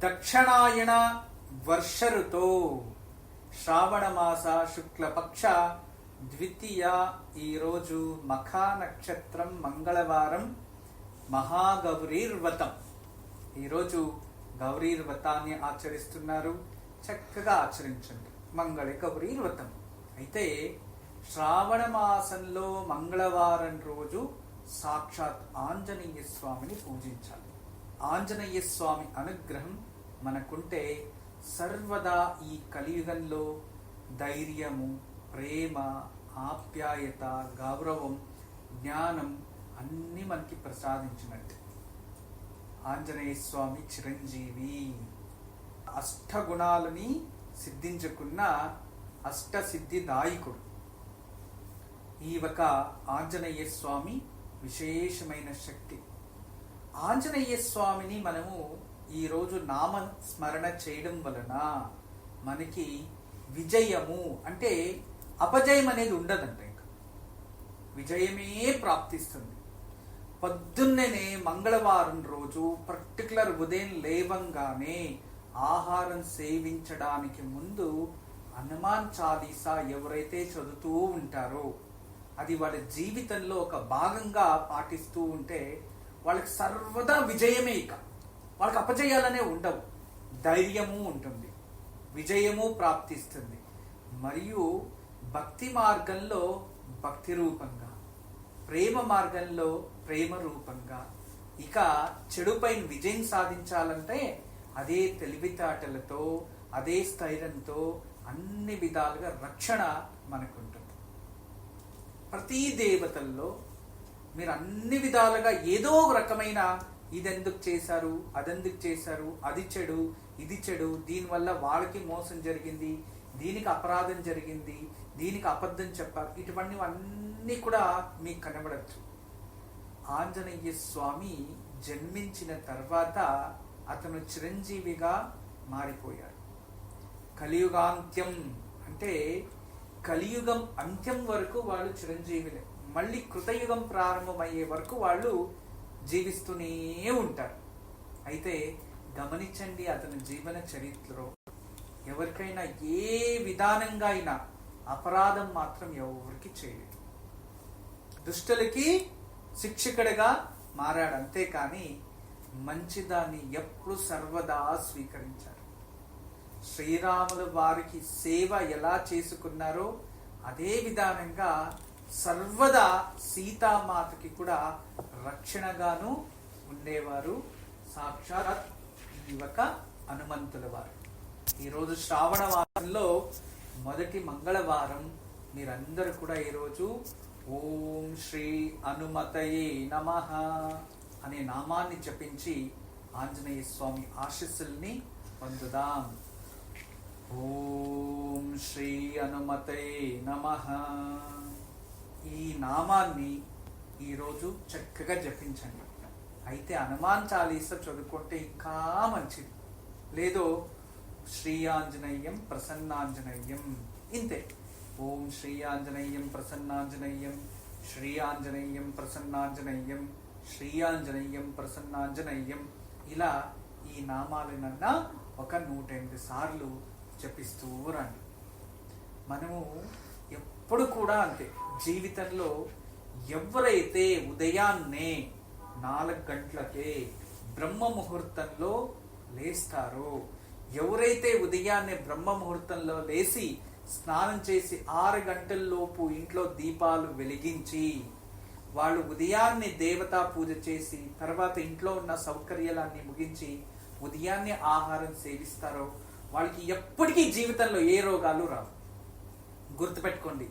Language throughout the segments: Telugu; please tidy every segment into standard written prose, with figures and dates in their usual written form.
దక్షిణాయన వర్ష ఋతో శ్రావణ మాస శుక్లపక్ష ద్వితీయ ఈరోజు మఖా నక్షత్రం మంగళవారం మహాగౌరీర్వ్రతం. ఈరోజు గౌరీర్వ్రతాన్ని ఆచరిస్తున్నారు. చక్కగా ఆచరించండి మంగళ గౌరీర్వ్రతం. అయితే శ్రావణ మాసంలో మంగళవారం రోజు సాక్షాత్ ఆంజనేయ స్వామిని పూజించాలి. ఆంజనేయ స్వామి అనుగ్రహం మనకుంటే సర్వదా ఈ కలియుగంలో ధైర్యము, ప్రేమ, ఆప్యాయత, గౌరవం, జ్ఞానం అన్ని మనకి ప్రసాదించినట్టు. ఆంజనేయ స్వామి చిరంజీవి. అష్టగుణాలని సిద్ధించుకున్న అష్టసిద్ధిదాయకుడు. ఈ ఒక ఆంజనేయ స్వామి విశేషమైన శక్తి. ఆంజనేయ స్వామిని మనము ఈరోజు నామ స్మరణ చేయడం వలన మనకి విజయము అంటే అపజయం అనేది ఉండదంట. ఇంకా విజయమే ప్రాప్తిస్తుంది. పొద్దున్నే మంగళవారం రోజు పర్టికులర్ ఉదయం లేవంగానే ఆహారం సేవించడానికి ముందు హనుమాన్ చాలీసా ఎవరైతే చదువుతూ ఉంటారో అది వాళ్ళ జీవితంలో ఒక భాగంగా పాటిస్తూ ఉంటే వాళ్ళకి సర్వదా విజయమే. ఇక వాళ్ళకి అపజయాలనే ఉండవు. ధైర్యము ఉంటుంది, విజయము ప్రాప్తిస్తుంది. మరియు భక్తి మార్గంలో భక్తి రూపంగా, ప్రేమ మార్గంలో ప్రేమ రూపంగా, ఇక చెడుపైన విజయం సాధించాలంటే అదే తెలివితేటలతో, అదే స్థైర్యంతో అన్ని విధాలుగా రక్షణ మనకుంటుంది. ప్రతి దేవతల్లో మీరు అన్ని విధాలుగా ఏదో ఒక రకమైన ఇదెందుకు చేశారు, అదెందుకు చేశారు, అది చెడు, ఇది చెడు, దీనివల్ల వాళ్ళకి మోసం జరిగింది, దీనికి అపరాధం జరిగింది, దీనికి అబద్ధం చెప్పారు, ఇటువంటివన్నీ కూడా మీకు కనబడచ్చు. ఆంజనేయ స్వామి జన్మించిన తర్వాత అతను చిరంజీవిగా మారిపోయాడు. కలియుగాంత్యం అంటే కలియుగం అంత్యం వరకు వాళ్ళు చిరంజీవులే. మళ్ళీ కృతయుగం ప్రారంభమయ్యే వరకు వాళ్ళు జీవిస్తూనే ఉంటారు. అయితే గమనించండి, అతని జీవన చరిత్రలో ఎవరికైనా ఏ విధానంగా అయినా అపరాధం మాత్రం ఎవరికి చేయలేదు. దుష్టులకి శిక్షకుడిగా మారాడు, అంతేకాని మంచిదాన్ని ఎప్పుడు సర్వదా స్వీకరించాడు. శ్రీరాముల వారికి సేవ ఎలా చేసుకున్నారో అదే విధానంగా సర్వదా సీతామాతకి కూడా రక్షణగాను ఉండేవారు సాక్షాత్ యువక హనుమంతుల వారు. ఈరోజు శ్రావణ మాసంలో మొదటి మంగళవారం. మీరందరూ కూడా ఈరోజు ఓం శ్రీ హనుమతయే నమః అనే నామాన్ని జపించి ఆంజనేయ స్వామి ఆశీస్సుల్ని పొందుదాం. ఓం శ్రీ హనుమతయే నమః. ఈ నామాన్ని ఈరోజు చక్కగా జపించండి. అయితే హనుమాన్ చాలీసా చదువుకుంటే ఇంకా మంచిది. లేదో శ్రీ ఆంజనేయం ప్రసన్నాంజనేయం, ఇంతే. ఓం శ్రీ ఆంజనేయం ప్రసన్నాంజనేయం, శ్రీ ఆంజనేయం ప్రసన్నాంజనేయం, శ్రీ ఆంజనేయం ప్రసన్నాంజనేయం, ఇలా ఈ నామాలనన్నా ఒక 108 సార్లు జపిస్తూ రండి. మనము ఎప్పుడు కూడా అంతే. జీవితంలో ఎవరైతే ఉదయాన్నే 4 గంటలకే బ్రహ్మ ముహూర్తంలో లేస్తారో, ఎవరైతే ఉదయాన్నే బ్రహ్మ ముహూర్తంలో లేచి స్నానం చేసి 6 గంటల్లోపు ఇంట్లో దీపాలు వెలిగించి వాళ్ళు ఉదయాన్నే దేవతా పూజ చేసి తర్వాత ఇంట్లో ఉన్న సౌకర్యాలన్నీ ముగించి ఉదయాన్నే ఆహారం సేవిస్తారో వాళ్ళకి ఎప్పటికీ జీవితంలో ఏ రోగాలు రావు. గుర్తుపెట్టుకోండి,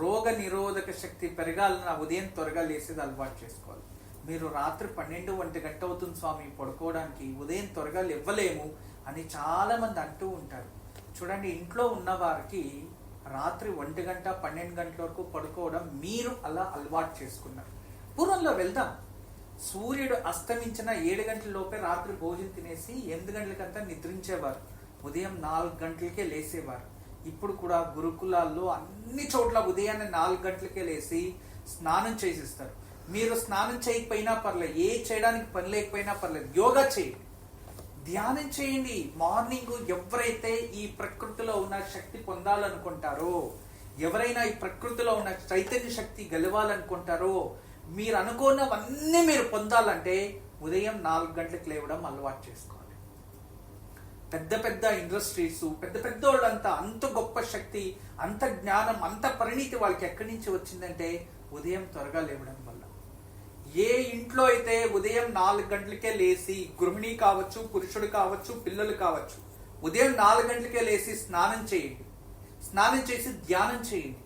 రోగ నిరోధక శక్తి పెరగాలన్నా ఉదయం త్వరగా లేసేది అలవాటు చేసుకోవాలి. మీరు రాత్రి 12-1 గంట అవుతుంది స్వామి పడుకోవడానికి, ఉదయం త్వరగా లేవలేము అని చాలా మంది అంటూ ఉంటారు. చూడండి, ఇంట్లో ఉన్న వారికి రాత్రి 1 గంట 12 గంటల వరకు పడుకోవడం మీరు అలా అలవాటు చేసుకున్నారు. పూర్వంలో వెళ్దాం. సూర్యుడు అస్తమించిన 7 గంటల లోపే రాత్రి భోజనం తినేసి 8 గంటలకంతా నిద్రించేవారు. ఉదయం 4 గంటలకే లేసేవారు. ఇప్పుడు కూడా గురుకులాల్లో అన్ని చోట్ల ఉదయాన్నే 4 గంటలకే లేచి స్నానం చేసిస్తారు. మీరు స్నానం చేయకపోయినా పర్లేదు, ఏ చేయడానికి పని లేకపోయినా పర్లేదు, యోగా చేయండి. ధ్యానం చేయండి. మార్నింగ్ ఎవరైతే ఈ ప్రకృతిలో ఉన్న శక్తి పొందాలనుకుంటారో, ఎవరైనా ఈ ప్రకృతిలో ఉన్న చైతన్య శక్తి గెలవాలనుకుంటారో, మీరు అనుకున్నవన్నీ మీరు పొందాలంటే ఉదయం 4 గంటలకు లేవడం అలవాటు చేసుకోవాలి. పెద్ద పెద్ద ఇండస్ట్రీస్, పెద్ద పెద్ద వాళ్ళంతా అంత గొప్ప శక్తి, అంత జ్ఞానం, అంత పరిణితి వాళ్ళకి ఎక్కడి నుంచి వచ్చిందంటే ఉదయం త్వరగా లేవడం వల్ల. ఏ ఇంట్లో అయితే ఉదయం 4 గంటలకే లేచి, గృహిణి కావచ్చు, పురుషుడు కావచ్చు, పిల్లలు కావచ్చు, ఉదయం 4 గంటలకే లేచి స్నానం చేయండి. స్నానం చేసి ధ్యానం చేయండి.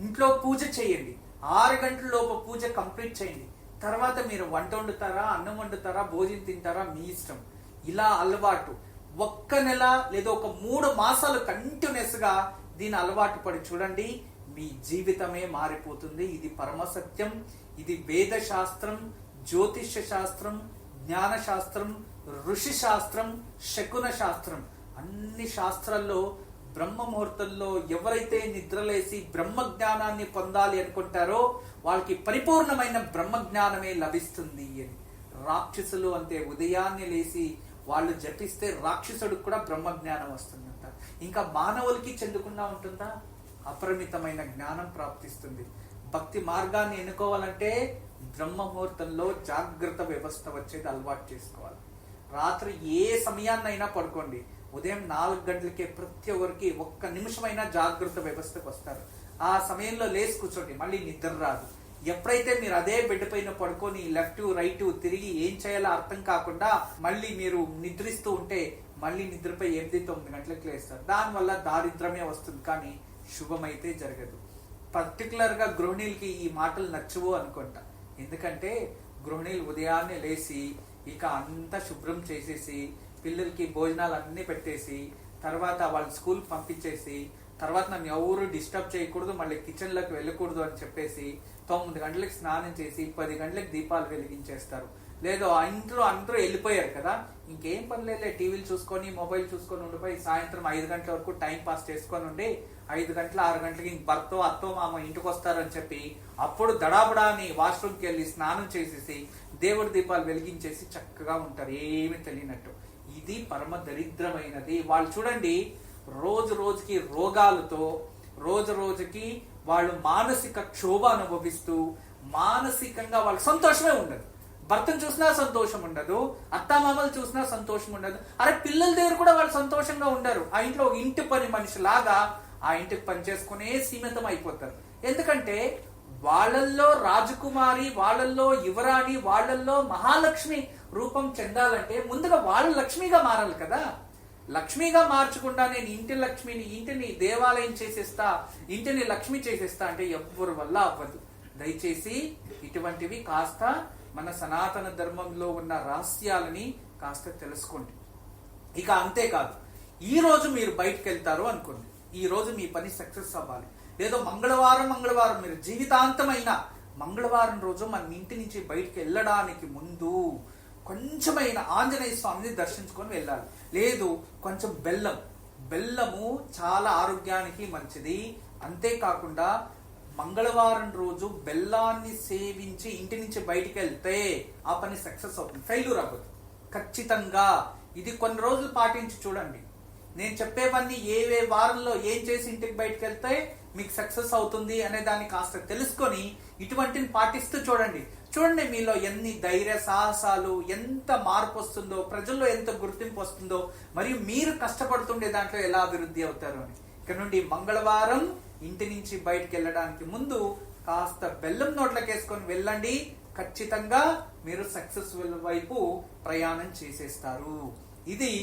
ఇంట్లో పూజ చేయండి. 6 గంటల లోపు పూజ కంప్లీట్ చేయండి. తర్వాత మీరు వంట వండుతారా, అన్నం వండుతారా, భోజనం తింటారా, మీ ఇష్టం. ఇలా అలవాటు ఒక్క నెల లేదా ఒక 3 మాసాలు కంటిన్యూస్ గా దీని అలవాటు పడి చూడండి, మీ జీవితమే మారిపోతుంది. ఇది పరమసత్యం. ఇది వేద శాస్త్రం, జ్యోతిష్య శాస్త్రం, జ్ఞాన శాస్త్రం, ఋషి శాస్త్రం, శకున శాస్త్రం. అన్ని శాస్త్రాల్లో బ్రహ్మ ముహూర్తంలో ఎవరైతే నిద్రలేసి బ్రహ్మ జ్ఞానాన్ని పొందాలి అనుకుంటారో వాళ్ళకి పరిపూర్ణమైన బ్రహ్మ జ్ఞానమే లభిస్తుంది అని. రాక్షసులు అంతే, ఉదయాన్నే లేచి వాళ్ళు జపిస్తే రాక్షసుడికి కూడా బ్రహ్మ జ్ఞానం వస్తుందంట. ఇంకా మానవులకి చెందకుండా ఉంటుందా? అపరిమితమైన జ్ఞానం ప్రాప్తిస్తుంది. భక్తి మార్గాన్ని ఎన్నుకోవాలంటే బ్రహ్మ ముహూర్తంలో జాగ్రత్త వ్యవస్థ వచ్చేది అలవాటు చేసుకోవాలి. రాత్రి ఏ సమయాన్నైనా పడుకోండి, ఉదయం 4 గంటలకే ప్రతి ఒక్కరికి ఒక్క నిమిషమైనా జాగ్రత్త వ్యవస్థకు వస్తారు. ఆ సమయంలో లేచి కూర్చోండి, మళ్ళీ నిద్ర రాదు. ఎప్పుడైతే మీరు అదే బెడ్ పైన పడుకొని లెఫ్ట్ రైట్ తిరిగి ఏం చేయాలో అర్థం కాకుండా మళ్ళీ మీరు నిద్రిస్తూ ఉంటే మళ్ళీ నిద్రపై 8-9 గంటలకు లేస్తారు. దానివల్ల దారిద్రమే వస్తుంది, కానీ శుభమైతే జరగదు. పర్టికులర్ గా గృహిణీలకి ఈ మాటలు నచ్చవు అనుకుంటా. ఎందుకంటే గృహిణీలు ఉదయాన్నే లేచి ఇక అంతా శుభ్రం చేసేసి, పిల్లలకి భోజనాలు అన్ని పెట్టేసి, తర్వాత వాళ్ళ స్కూల్ పంపించేసి, తర్వాత నన్ను ఎవరు డిస్టర్బ్ చేయకూడదు, మళ్ళీ కిచెన్ లోకి వెళ్ళకూడదు అని చెప్పేసి 9 గంటలకు స్నానం చేసి 10 గంటలకు దీపాలు వెలిగించేస్తారు. లేదో ఆ ఇంట్లో అందరూ వెళ్ళిపోయారు కదా, ఇంకేం పని లేదులే, టీవీలు చూసుకొని మొబైల్ చూసుకొని ఉండిపోయి సాయంత్రం 5 గంటల వరకు టైం పాస్ చేసుకొని ఉండి 5 గంటల 6 గంటలకి ఇంక భర్త అత్తో మామ ఇంటికి వస్తారని చెప్పి అప్పుడు దడాబడా అని వాష్రూమ్కి వెళ్ళి స్నానం చేసేసి దేవుడి దీపాలు వెలిగించేసి చక్కగా ఉంటారు, ఏమి తెలియనట్టు. ఇది పరమ దరిద్రమైనది. వాళ్ళు చూడండి, రోజు రోజుకి రోగాలతో, రోజు రోజుకి వాళ్ళు మానసిక క్షోభ అనుభవిస్తూ, మానసికంగా వాళ్ళకి సంతోషమే ఉండదు. భర్తను చూసినా సంతోషం ఉండదు, అత్తామామలు చూసినా సంతోషం ఉండదు. అరే పిల్లల దగ్గర కూడా వాళ్ళు సంతోషంగా ఉండరు. ఆ ఇంట్లో ఒక ఇంటి పని మనిషి లాగా ఆ ఇంటికి పని చేసుకునే సీమితం అయిపోతారు. ఎందుకంటే వాళ్ళల్లో రాజకుమారి, వాళ్ళల్లో యువరాణి, వాళ్ళల్లో మహాలక్ష్మి రూపం చెందాలంటే ముందుగా వాళ్ళు లక్ష్మిగా మారాలి కదా. లక్ష్మిగా మార్చకుండా నేను ఇంటి లక్ష్మిని, ఇంటిని దేవాలయం చేసేస్తా, ఇంటిని లక్ష్మి చేసేస్తా అంటే ఎవ్వరి వల్ల అవ్వదు. దయచేసి ఇటువంటివి కాస్త మన సనాతన ధర్మంలో ఉన్న రహస్యాలని కాస్త తెలుసుకోండి. ఇక అంతేకాదు, ఈ రోజు మీరు బయటకు వెళ్తారు అనుకోండి, ఈ రోజు మీ పని సక్సెస్ అవ్వాలి. లేదో మంగళవారం మీరు జీవితాంతమైన మంగళవారం రోజు మన ఇంటి నుంచి బయటకు వెళ్ళడానికి ముందు కొంచెమైన ఆంజనేయ స్వామిని దర్శించుకొని వెళ్ళాలి. లేదు కొంచెం బెల్లము చాలా ఆరోగ్యానికి మంచిది. అంతేకాకుండా మంగళవారం రోజు బెల్లాన్ని సేవించి ఇంటి నుంచి బయటికి వెళ్తే ఆ పని సక్సెస్ అవుతుంది, ఫెయిల్యూర్ అవ్వదు ఖచ్చితంగా. ఇది కొన్ని రోజులు పాటించి చూడండి. నేను చెప్పేవన్నీ ఏ వారంలో ఏం చేసి ఇంటికి బయటకు వెళ్తే మీకు సక్సెస్ అవుతుంది అనే దాన్ని కాస్త తెలుసుకొని ఇటువంటిని పాటిస్తూ చూడండి. మీలో ఎన్ని ధైర్య సాహసాలు, ఎంత మార్పు వస్తుందో, ప్రజల్లో ఎంత గుర్తింపు వస్తుందో, మరియు మీరు కష్టపడుతుండే దాంట్లో ఎలా అభివృద్ధి అవుతారు అని. ఇక్కడ నుండి మంగళవారం ఇంటి నుంచి బయటకు వెళ్ళడానికి ముందు కాస్త బెల్లం నోట్లకేసుకొని వెళ్ళండి. ఖచ్చితంగా మీరు సక్సెస్ఫుల్ వైపు ప్రయాణం చేసేస్తారు. ఇది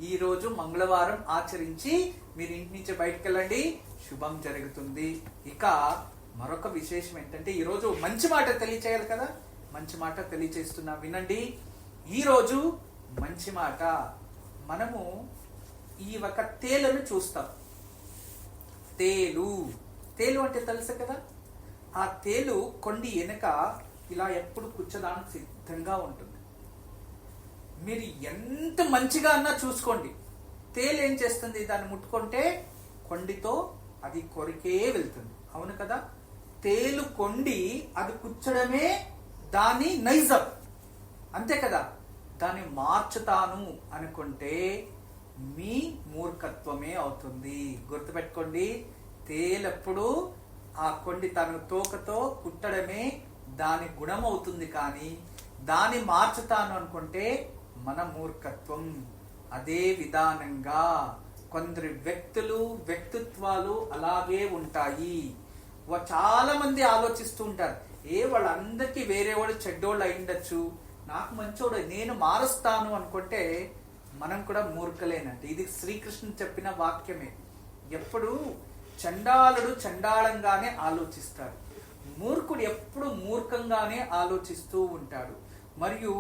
ఈ రోజు మంగళవారం ఆచరించి మీరు ఇంటి నుంచి బయటకు వెళ్ళండి, శుభం జరుగుతుంది. ఇక మరొక విశేషం ఏంటంటే, ఈ రోజు మంచి మాట తెలియచేయాలి కదా, మంచి మాట తెలియచేస్తున్నా వినండి. ఈ రోజు మంచి మాట, మనము ఈ ఒక తేలును చూస్తాం. తేలు అంటే తెలుసు కదా, ఆ తేలు కొండి వెనక ఇలా ఎప్పుడు కూర్చోడానికి సిద్ధంగా ఉంటుంది. మీరు ఎంత మంచిగా అన్నా చూసుకోండి, తేలు ఏం చేస్తుంది, దాన్ని ముట్టుకుంటే కొండితో అది కొరికే వెళ్తుంది. అవును కదా, తేలు కొండి అది కూర్చోడమే దాని నైజం, అంతే కదా. దాన్ని మార్చుతాను అనుకుంటే మీ మూర్ఖత్వమే అవుతుంది. గుర్తుపెట్టుకోండి, తేలెప్పుడు ఆ కొండి తన తోకతో కుట్టడమే దాని గుణం అవుతుంది, కానీ దాన్ని మార్చుతాను అనుకుంటే మన మూర్ఖత్వం. అదే విధానంగా కొందరి వ్యక్తిత్వాలు అలాగే ఉంటాయి. చాలా మంది ఆలోచిస్తూ ఉంటారు, వాళ్ళందరికీ వేరే వాళ్ళు చెడ్డోళ్ళు అయిండొచ్చు, నాకు మంచోడు, నేను మారుస్తాను అనుకుంటే మనం కూడా మూర్ఖలేనంటే. ఇది శ్రీకృష్ణుడు చెప్పిన వాక్యమే. ఎప్పుడు చండాలుడు చండాలంగానే ఆలోచిస్తాడు, మూర్ఖుడు ఎప్పుడు మూర్ఖంగానే ఆలోచిస్తూ ఉంటాడు. మరియు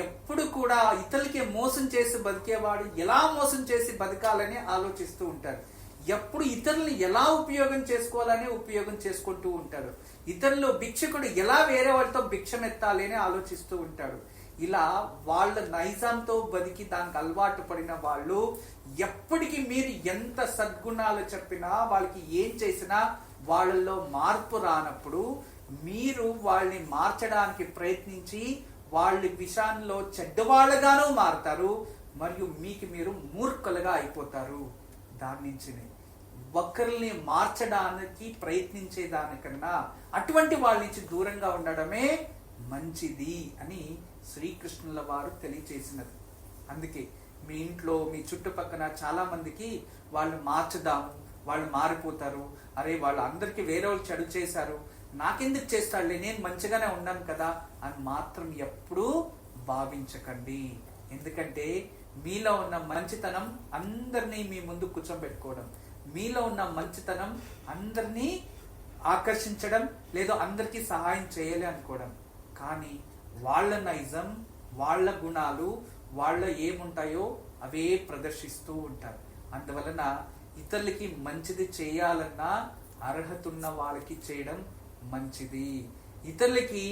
ఎప్పుడు కూడా ఇతరులకి మోసం చేసి బతికేవాడు ఎలా మోసం చేసి బతకాలని ఆలోచిస్తూ ఉంటాడు. ఎప్పుడు ఇతరులను ఎలా ఉపయోగం చేసుకుంటూ ఉంటాడు. ఇతరులు భిక్షకుడు ఎలా వేరే వాళ్ళతో భిక్షమెత్తాలి అని ఆలోచిస్తూ ఉంటాడు. ఇలా వాళ్ళ నైజంతో బతికి దానికి అలవాటు పడిన వాళ్ళు ఎప్పటికీ మీరు ఎంత సద్గుణాలు చెప్పినా, వాళ్ళకి ఏం చేసినా వాళ్ళల్లో మార్పు రానప్పుడు మీరు వాళ్ళని మార్చడానికి ప్రయత్నించి వాళ్ళ విషయంలో చెడ్డవాళ్ళగానూ మారుతారు, మరియు మీరు మూర్ఖులుగా అయిపోతారు. దాని నుంచి ఒకరిని మార్చడానికి ప్రయత్నించే దానికన్నా అటువంటి వాళ్ళ నుంచి దూరంగా ఉండడమే మంచిది అని శ్రీకృష్ణుల వారు తెలియచేసినది. అందుకే మీ ఇంట్లో మీ చుట్టుపక్కల చాలా మందికి వాళ్ళు మార్చుదాము, వాళ్ళు మారిపోతారు, అరే వాళ్ళు అందరికీ వేరే వాళ్ళు చెడు చేశారు, నాకెందుకు చేస్తాడులే, నేను మంచిగానే ఉన్నాను కదా అని మాత్రం ఎప్పుడూ భావించకండి. ఎందుకంటే మీలో ఉన్న మంచితనం అందరినీ మీ ముందు కూర్చోబెట్టుకోవడం, మీలో ఉన్న మంచితనం అందరినీ ఆకర్షించడం, లేదా అందరికీ సహాయం చేయాలి అనుకోవడం. కానీ వాళ్ళ నైజం, వాళ్ళ గుణాలు, వాళ్ళ ఏముంటాయో అవే ప్రదర్శిస్తూ ఉంటారు. అందువలన ఇతరులకి మంచిది చేయాలన్నా అర్హత ఉన్న వాళ్ళకి చేయడం మంచిది. ఇతరులకి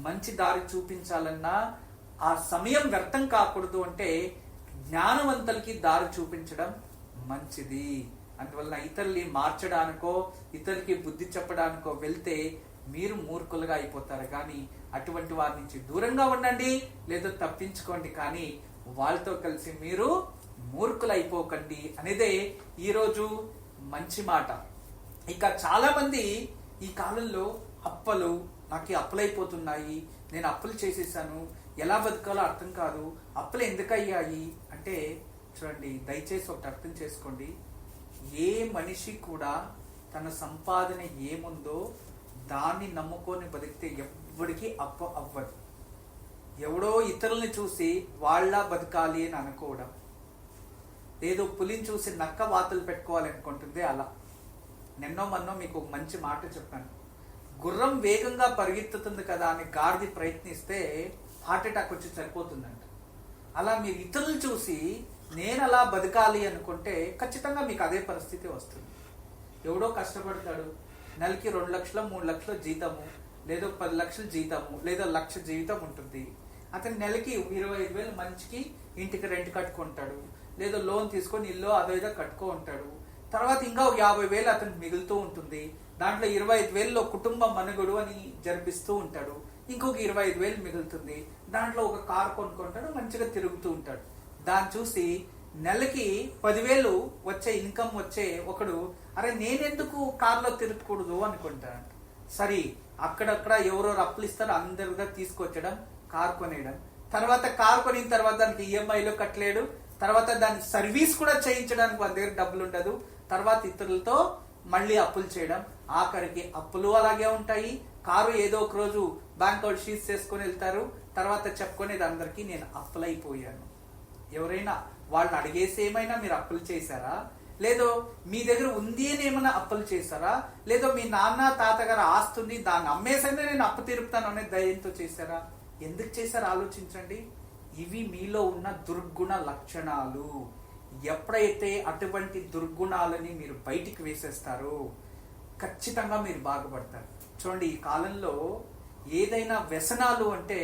మంచి దారి చూపించాలన్నా ఆ సమయం వ్యర్థం కాకూడదు అంటే జ్ఞానవంతులకి దారి చూపించడం మంచిది. అందువలన ఇతరుల్ని మార్చడానికో ఇతరులకి బుద్ధి చెప్పడానికో వెళ్తే మీరు మూర్ఖులుగా అయిపోతారు. కానీ అటువంటి వారి నుంచి దూరంగా ఉండండి, లేదా తప్పించుకోండి, కానీ వాళ్ళతో కలిసి మీరు మూర్ఖులు అయిపోకండి అనేదే ఈరోజు మంచి మాట. ఇక చాలా మంది ఈ కాలంలో నాకు అప్పులైపోతున్నాయి, నేను అప్పులు చేసేసాను, ఎలా బతకాలో అర్థం కాదు, అప్పులు ఎందుకు అయ్యాయి అంటే చూడండి, దయచేసి ఒకటి అర్థం చేసుకోండి. ఏ మనిషి కూడా తన సంపాదన ఏముందో దాన్ని నమ్ముకొని బతికితే ఎవ్వడికి అప్పు అవ్వదు. ఎవడో ఇతరుల్ని చూసి వాళ్ళ బతకాలి అని అనుకోవడం, ఏదో పులిని చూసి నక్క వాతలు పెట్టుకోవాలనుకుంటుంది అలా. నిన్నో మొన్నో మీకు ఒక మంచి మాట చెప్పాను, గుర్రం వేగంగా పరిగెత్తుతుంది కదా అని గాడిద ప్రయత్నిస్తే హార్ట్అటాక్ వచ్చి చనిపోతుందంట. అలా మీరు ఇతరులు చూసి నేను అలా బతకాలి అనుకుంటే ఖచ్చితంగా మీకు అదే పరిస్థితి వస్తుంది. ఎవడో కష్టపడతాడు, నెలకి 2 లక్షలు 3 లక్షల జీతము, లేదో 10 లక్షల జీతము, లేదా 1 లక్ష జీతం ఉంటుంది. అతను నెలకి 25,000 మంచికి ఇంటికి రెంట్ కట్టుకుంటాడు, లేదా లోన్ తీసుకొని ఇల్లు అదేదో కట్టుకో ఉంటాడు. తర్వాత ఇంకా 50,000 అతనికి మిగులుతూ ఉంటుంది. దాంట్లో 25,000లో కుటుంబ మనుగడు అని జరిపిస్తూ ఉంటాడు. ఇంకొక 25,000 మిగులుతుంది. దాంట్లో ఒక కారు కొనుక్కుంటాడు, మంచిగా తిరుగుతూ ఉంటాడు. దాన్ని చూసి నెలకి 10,000 వచ్చే ఇన్కమ్ వచ్చే ఒకడు, అరే నేనెందుకు కార్లో తిరగకూడదు అనుకుంటాడు. సరే, అక్కడక్కడ ఎవరో అప్పులు ఇస్తారో అందరిగా తీసుకొచ్చడం, కారు కొనేయడం. తర్వాత కారు కొనిన తర్వాత దానికి ఈఎంఐలో కట్టలేడు, తర్వాత దాని సర్వీస్ కూడా చేయించడానికి వాళ్ళ దగ్గర డబ్బులు ఉండదు. తర్వాత ఇతరులతో మళ్ళీ అప్పులు చేయడం, ఆఖరికి అప్పులు అలాగే ఉంటాయి. కారు ఏదో ఒక రోజు బ్యాంక్ వాళ్ళు సీజ్ చేసుకొని వెళ్తారు. తర్వాత చెప్పుకునేది అందరికీ నేను అప్పులైపోయాను. ఎవరైనా వాళ్ళని అడిగేసి ఏమైనా మీరు అప్పులు చేశారా? లేదో మీ దగ్గర ఉంది అని ఏమైనా అప్పులు చేశారా? లేదో మీ నాన్న తాతగారు ఆస్తుంది దాన్ని అమ్మేసైనా నేను అప్పు తీరుపుతాను అనే ధైర్యంతో చేశారా? ఎందుకు చేశారు ఆలోచించండి. ఇవి మీలో ఉన్న దుర్గుణ లక్షణాలు. ఎప్పుడైతే అటువంటి దుర్గుణాలని మీరు బయటికి వేసేస్తారో ఖచ్చితంగా మీరు బాగుపడతారు. చూడండి, ఈ కాలంలో ఏదైనా వ్యసనాలు అంటే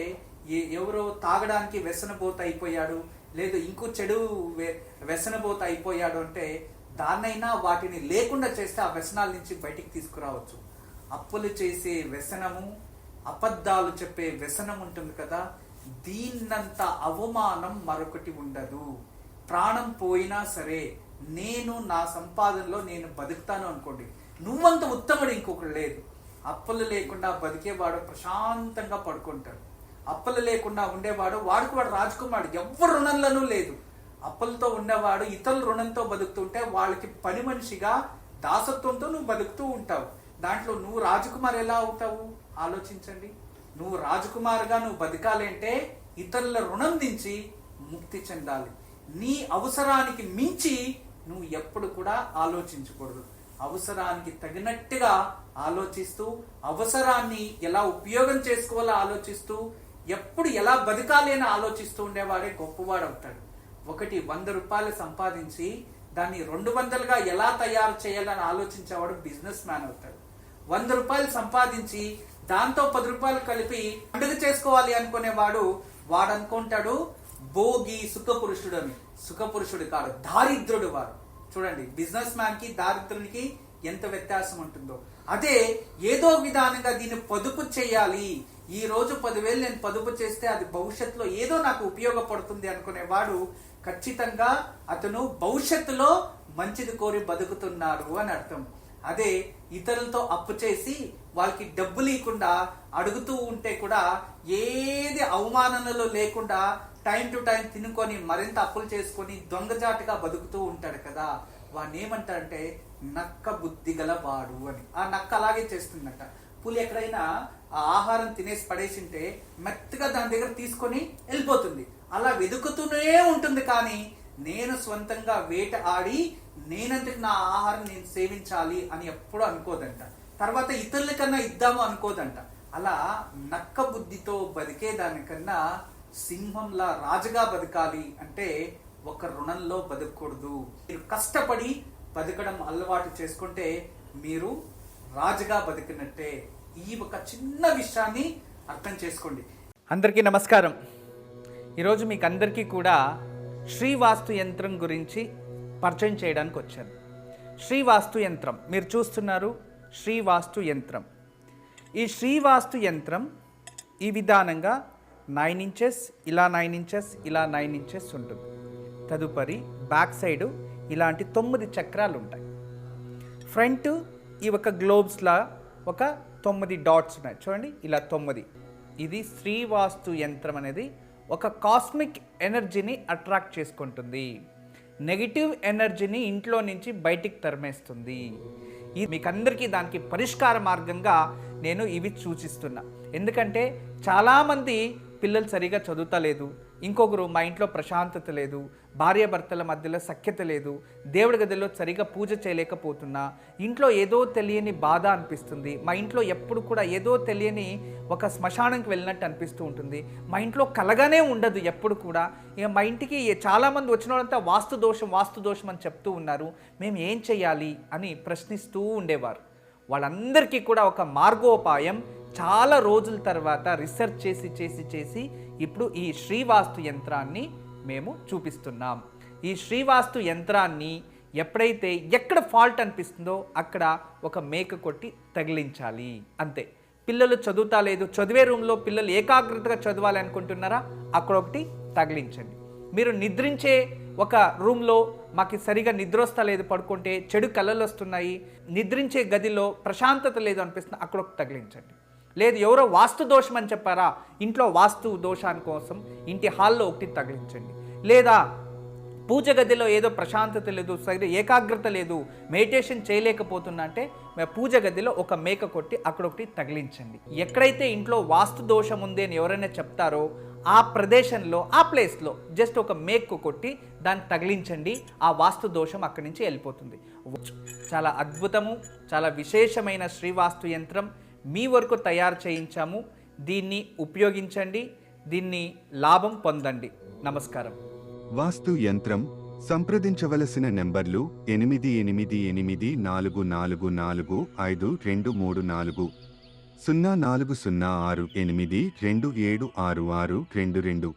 ఎవరో తాగడానికి వ్యసనబోత అయిపోయాడు, లేదు ఇంకో చెడు వ్యసనబోత అయిపోయాడు అంటే దాన్నైనా వాటిని లేకుండా చేస్తే ఆ వ్యసనాల నుంచి బయటికి తీసుకురావచ్చు. అప్పులు చేసే వ్యసనము, అబద్ధాలు చెప్పే వ్యసనం ఉంటుంది కదా, దీన్నంత అవమానం మరొకటి ఉండదు. ప్రాణం పోయినా సరే నేను నా సంపాదనలో నేను బతుకుతాను అనుకోండి, నువ్వంత ఉత్తముడు ఇంకొకడు లేదు. అప్పులు లేకుండా బతికేవాడు ప్రశాంతంగా పడుకుంటాడు. అప్పులు లేకుండా ఉండేవాడు వాడు రాజకుమారుడు, ఎవరు రుణంలోనూ లేదు. అప్పులతో ఉండేవాడు ఇతరుల రుణంతో బతుకుతుంటే వాళ్ళకి పని మనిషిగా దాసత్వంతో నువ్వు బతుకుతూ ఉంటావు. దాంట్లో నువ్వు రాజకుమారు ఎలా అవుతావు ఆలోచించండి. నువ్వు రాజకుమారుగా నువ్వు బతకాలి అంటే ఇతరుల రుణం దించి ముక్తి చెందాలి. నీ అవసరానికి మించి నువ్వు ఎప్పుడు కూడా ఆలోచించకూడదు. అవసరానికి తగినట్టుగా ఆలోచిస్తూ, అవసరాన్ని ఎలా ఉపయోగం చేసుకోవాలో ఆలోచిస్తూ, ఎప్పుడు ఎలా బతకాలి అని ఆలోచిస్తూ ఉండేవాడే గొప్పవాడు అవుతాడు. 100 రూపాయలు సంపాదించి దాన్ని 200గా ఎలా తయారు చేయాలని ఆలోచించేవాడు బిజినెస్ మ్యాన్ అవుతాడు. 100 రూపాయలు సంపాదించి దాంతో 10 రూపాయలు కలిపి పండుగ చేసుకోవాలి అనుకునేవాడు వాడు అనుకుంటాడు భోగి సుఖపురుషుడు అని. సుఖపురుషుడు కాదు, దారిద్రుడు వాడు. చూడండి, బిజినెస్ మ్యాన్ కి దారిద్రునికి ఎంత వ్యత్యాసం ఉంటుందో. అదే ఏదో విధానంగా దీన్ని పొదుపు చేయాలి, ఈ రోజు 10,000 నేను పొదుపు చేస్తే అది భవిష్యత్తులో ఏదో నాకు ఉపయోగపడుతుంది అనుకునేవాడు ఖచ్చితంగా అతను భవిష్యత్తులో మంచిది కోరి బతుకుతున్నాడు అని అర్థం. అదే ఇతరులతో అప్పు చేసి వాళ్ళకి డబ్బులు ఇవ్వకుండా అడుగుతూ ఉంటే కూడా ఏది అవమానంలో లేకుండా టైం టు టైం తినుకొని మరింత అప్పులు చేసుకొని దొంగజాటుగా బతుకుతూ ఉంటాడు కదా, వాడిని ఏమంటారంటే నక్క బుద్ధి గల వాడు అని. ఆ నక్క అలాగే చేస్తుందట. పులి ఎక్కడైనా ఆ ఆహారం తినేసి పడేసింటే మెత్తగా దాని దగ్గర తీసుకొని వెళ్ళిపోతుంది. అలా వెతుకుతూనే ఉంటుంది, కానీ నేను స్వంతంగా వేట ఆడి నేనంతటి నా ఆహారం నేను సేవించాలి అని ఎప్పుడూ అనుకోదంట. తర్వాత ఇతరుల కన్నా ఇద్దాము అనుకోదంట. అలా నక్క బుద్ధితో బతికే దానికన్నా సింహంలా రాజుగా బతకాలి అంటే ఒక రుణంలో బతకూడదు. మీరు కష్టపడి బతకడం అలవాటు చేసుకుంటే మీరు రాజుగా బతికినట్టే. ఈ ఒక చిన్న విషయాన్ని అర్థం చేసుకోండి. అందరికీ నమస్కారం. ఈరోజు మీకు అందరికీ కూడా శ్రీవాస్తు యంత్రం గురించి పరిచయం చేయడానికి వచ్చాను. శ్రీవాస్తు యంత్రం మీరు చూస్తున్నారు. శ్రీవాస్తు యంత్రం, ఈ శ్రీవాస్తు యంత్రం ఈ విధానంగా 9 ఇంచెస్, ఇలా 9 ఇంచెస్, ఇలా 9 ఇంచెస్ ఉంటుంది. తదుపరి బ్యాక్ సైడు ఇలాంటి 9 చక్రాలు ఉంటాయి. ఫ్రంట్ ఈ ఒక గ్లోబ్స్లా ఒక 9 డాట్స్ ఉన్నాయి చూడండి, ఇలా 9. ఇది శ్రీవాస్తు యంత్రం అనేది ఒక కాస్మిక్ ఎనర్జీని అట్రాక్ట్ చేసుకుంటుంది. నెగిటివ్ ఎనర్జీని ఇంట్లో నుంచి బయటికి తరిమేస్తుంది. ఇది మీకు అందరికీ దానికి పరిష్కార మార్గంగా నేను ఇవి సూచిస్తున్నా. ఎందుకంటే చాలామంది పిల్లలు సరిగా చదువుతలేదు, ఇంకొకరు మా ఇంట్లో ప్రశాంతత లేదు, భార్యాభర్తల మధ్యలో సఖ్యత లేదు, దేవుడి గదిలో సరిగా పూజ చేయలేకపోతున్నా, ఇంట్లో ఏదో తెలియని బాధ అనిపిస్తుంది, మా ఇంట్లో ఎప్పుడు కూడా ఏదో తెలియని ఒక శ్మశానంకి వెళ్ళినట్టు అనిపిస్తూ ఉంటుంది, మా ఇంట్లో కలగానే ఉండదు ఎప్పుడు కూడా, ఇక మా ఇంటికి చాలామంది వచ్చిన వాళ్ళంతా వాస్తు దోషం అని చెప్తూ ఉన్నారు, మేము ఏం చేయాలి అని ప్రశ్నిస్తూ ఉండేవారు. వాళ్ళందరికీ కూడా ఒక మార్గోపాయం చాలా రోజుల తర్వాత రీసెర్చ్ చేసి ఇప్పుడు ఈ శ్రీవాస్తు యంత్రాన్ని మేము చూపిస్తున్నాం. ఈ శ్రీవాస్తు యంత్రాన్ని ఎప్పుడైతే ఎక్కడ ఫాల్ట్ అనిపిస్తుందో అక్కడ ఒక మేక కొట్టి తగిలించాలి, అంతే. పిల్లలు చదువుతా లేదు, చదివే రూమ్లో పిల్లలు ఏకాగ్రతగా చదవాలి అనుకుంటున్నారా, అక్కడ ఒకటి తగిలించండి. మీరు నిద్రించే ఒక రూమ్లో మాకు సరిగా నిద్ర వస్తా లేదు, పడుకుంటే చెడు కళలు వస్తున్నాయి, నిద్రించే గదిలో ప్రశాంతత లేదు అనిపిస్తుంది, అక్కడ ఒకటి తగిలించండి. లేదు ఎవరో వాస్తు దోషం అని చెప్పారా, ఇంట్లో వాస్తు దోషాని కోసం ఇంటి హాల్లో ఒకటి తగిలించండి. లేదా పూజ గదిలో ఏదో ప్రశాంతత లేదు, సరిగ్గా ఏకాగ్రత లేదు, మెడిటేషన్ చేయలేకపోతున్నా అంటే పూజ గదిలో ఒక మేక కొట్టి అక్కడ ఒకటి తగిలించండి. ఎక్కడైతే ఇంట్లో వాస్తు దోషం ఉంది అని ఎవరైనా చెప్తారో ఆ ప్రదేశంలో ఆ ప్లేస్లో జస్ట్ ఒక మేకు కొట్టి దాన్ని తగిలించండి, ఆ వాస్తు దోషం అక్కడి నుంచి వెళ్ళిపోతుంది. చాలా అద్భుతము, చాలా విశేషమైన శ్రీవాస్తు యంత్రం మీ వరకు తయారు చేయించాము. దీన్ని ఉపయోగించండి, దీన్ని లాభం పొందండి. నమస్కారం. వాస్తు యంత్రం సంప్రదించవలసిన నెంబర్లు 8844452334 040682766622.